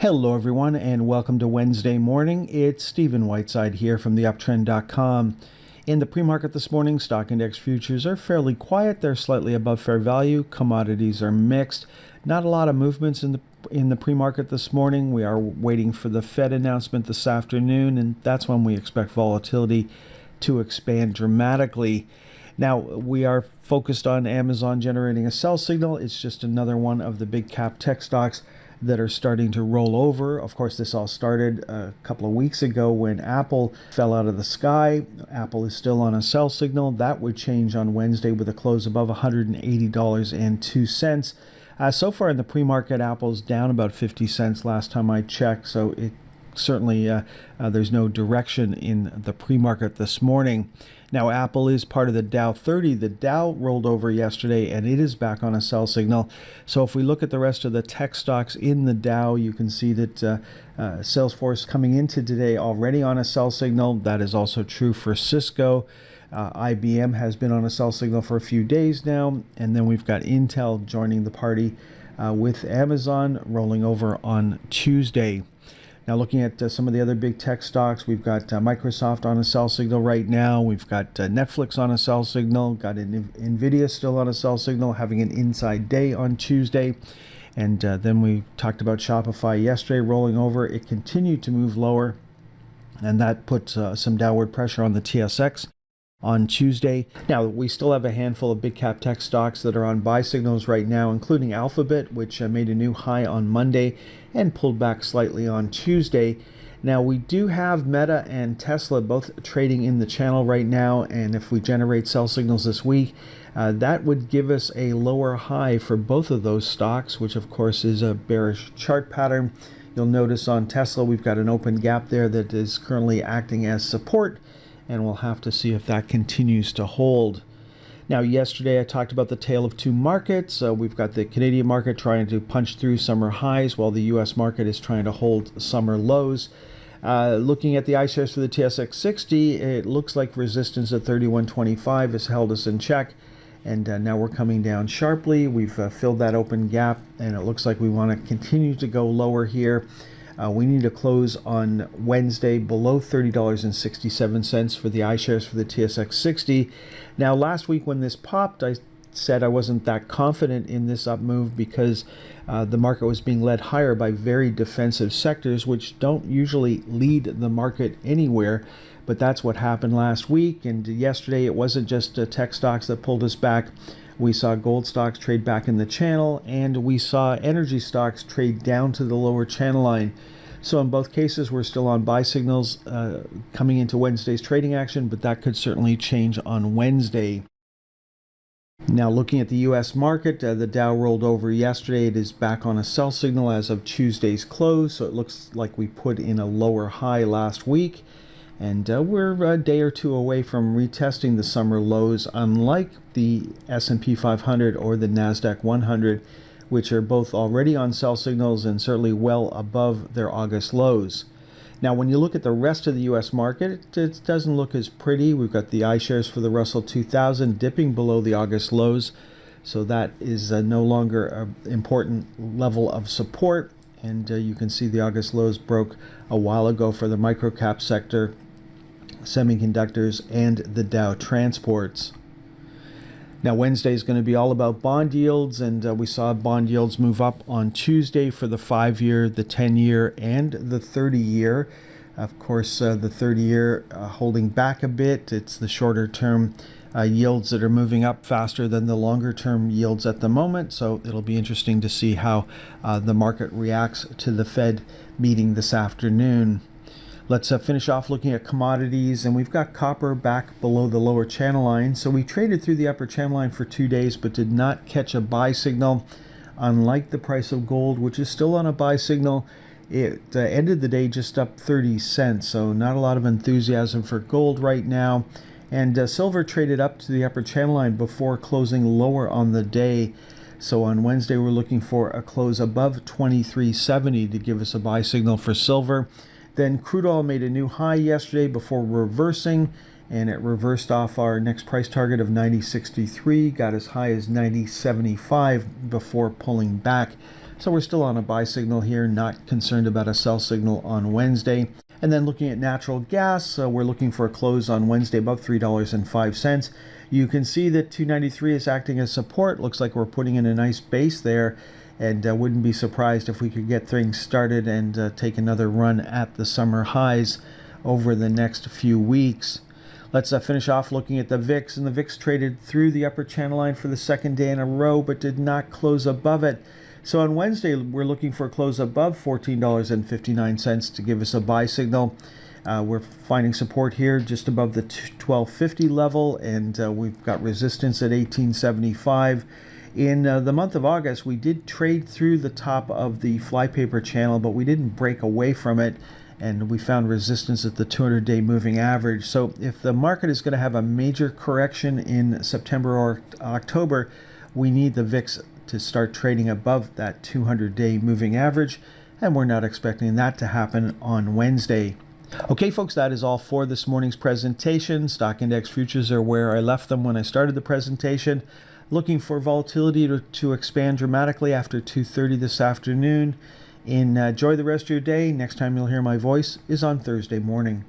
Hello, everyone, and welcome to Wednesday morning. It's Stephen Whiteside here from theuptrend.com. In the pre-market this morning, stock index futures are fairly quiet. They're slightly above fair value. Commodities are mixed. Not a lot of movements in the pre-market this morning. We are waiting for the Fed announcement this afternoon, and that's when we expect volatility to expand dramatically. Now, we are focused on Amazon generating a sell signal. It's just another one of the big cap tech stocks that are starting to roll over. Of course, this all started a couple of weeks ago when Apple fell out of the sky. Apple is still on a sell signal. That would change on Wednesday with a close above $180.02. So far in the pre-market, Apple's down about 50 cents last time I checked, so it certainly there's no direction in the pre-market this morning. Now, Apple is part of the Dow 30. The Dow rolled over yesterday, and it is back on a sell signal. So if we look at the rest of the tech stocks in the Dow, you can see that Salesforce coming into today already on a sell signal. That is also true for Cisco. IBM has been on a sell signal for a few days now. And then we've got Intel joining the party with Amazon rolling over on Tuesday. Now, looking at some of the other big tech stocks, we've got Microsoft on a sell signal right now. We've got Netflix on a sell signal. Got NVIDIA still on a sell signal, having an inside day on Tuesday. And then we talked about Shopify yesterday rolling over. It continued to move lower, and that put some downward pressure on the TSX on Tuesday. Now, we still have a handful of big cap tech stocks that are on buy signals right now, including Alphabet, which made a new high on Monday and pulled back slightly on Tuesday. Now, we do have Meta and Tesla both trading in the channel right now, and if we generate sell signals this week, that would give us a lower high for both of those stocks, which of course is a bearish chart pattern. You'll notice on Tesla we've got an open gap there that is currently acting as support, and we'll have to see if that continues to hold. Now, yesterday I talked about the tale of two markets. We've got the Canadian market trying to punch through summer highs while the U.S. market is trying to hold summer lows. Looking at the iShares for the TSX 60, it looks like resistance at 31.25 has held us in check, and now we're coming down sharply. We've filled that open gap, and it looks like we want to continue to go lower here. We need to close on Wednesday below $30.67 for the iShares for the TSX 60. Now, last week when this popped, I said I wasn't that confident in this up move because the market was being led higher by very defensive sectors, which don't usually lead the market anywhere. But that's what happened last week. And yesterday, it wasn't just tech stocks that pulled us back. We saw gold stocks trade back in the channel, and we saw energy stocks trade down to the lower channel line. So in both cases, we're still on buy signals coming into Wednesday's trading action, but that could certainly change on Wednesday. Now, looking at the U.S. market, the Dow rolled over yesterday. It is back on a sell signal as of Tuesday's close, so it looks like we put in a lower high last week. And we're a day or two away from retesting the summer lows, unlike the S&P 500 or the NASDAQ 100, which are both already on sell signals and certainly well above their August lows. Now, when you look at the rest of the U.S. market, it doesn't look as pretty. We've got the iShares for the Russell 2000 dipping below the August lows, so that is no longer an important level of support. And you can see the August lows broke a while ago for the microcap sector, semiconductors, and the Dow transports. Now, Wednesday is going to be all about bond yields, and we saw bond yields move up on Tuesday for the 5-year, the 10-year, and the 30-year. Of course, the 30-year holding back a bit. It's the shorter-term yields that are moving up faster than the longer-term yields at the moment. So it'll be interesting to see how the market reacts to the Fed meeting this afternoon. Let's finish off looking at commodities, and we've got copper back below the lower channel line. So we traded through the upper channel line for 2 days, but did not catch a buy signal. Unlike the price of gold, which is still on a buy signal, it ended the day just up 30 cents. So not a lot of enthusiasm for gold right now. And silver traded up to the upper channel line before closing lower on the day. So on Wednesday, we're looking for a close above 23.70 to give us a buy signal for silver. Then crude oil made a new high yesterday before reversing, and it reversed off our next price target of 90.63, got as high as 90.75 before pulling back. So we're still on a buy signal here, not concerned about a sell signal on Wednesday. And then looking at natural gas, we're looking for a close on Wednesday above $3.05. You can see that 293 is acting as support. Looks like we're putting in a nice base there, and wouldn't be surprised if we could get things started and take another run at the summer highs over the next few weeks. Let's finish off looking at the VIX, and the VIX traded through the upper channel line for the second day in a row, but did not close above it. So on Wednesday, we're looking for a close above $14.59 to give us a buy signal. We're finding support here just above the 1250 level, and we've got resistance at 1875. In the month of August, we did trade through the top of the flypaper channel, but we didn't break away from it, and we found resistance at the 200-day moving average. So if the market is going to have a major correction in September or October, we need the VIX to start trading above that 200-day moving average, and we're not expecting that to happen on Wednesday. Okay, folks, that is all for this morning's presentation. Stock index futures are where I left them when I started the presentation. Looking for volatility to expand dramatically after 2:30 this afternoon. Enjoy the rest of your day. Next time you'll hear my voice is on Thursday morning.